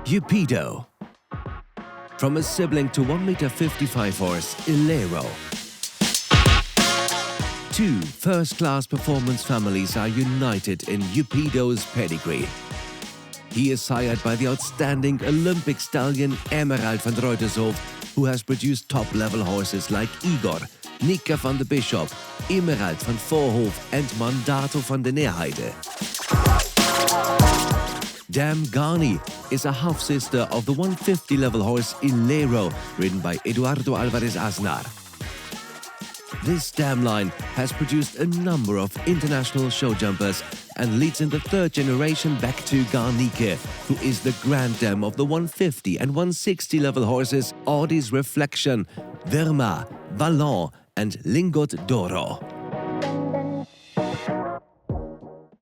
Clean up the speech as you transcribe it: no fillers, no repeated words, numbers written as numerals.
Upido. From a sibling to 1.55 m horse, Ilero. Two first-class performance families are united in Upido's pedigree. He is sired by the outstanding Olympic stallion Emerald van Ruytershof, who has produced top-level horses like Igor, Nika van de Bisschop, Emerald van Voorhof and Mandato van de Neerheide. Dam Garni is a half-sister of the 150-level horse Ilero, ridden by Eduardo Alvarez Aznar. This dam line has produced a number of international show jumpers and leads in the third generation back to Garnike, who is the grand dam of the 150 and 160 level horses Audi's Reflection, Verma, Vallon and Lingot d'Oro.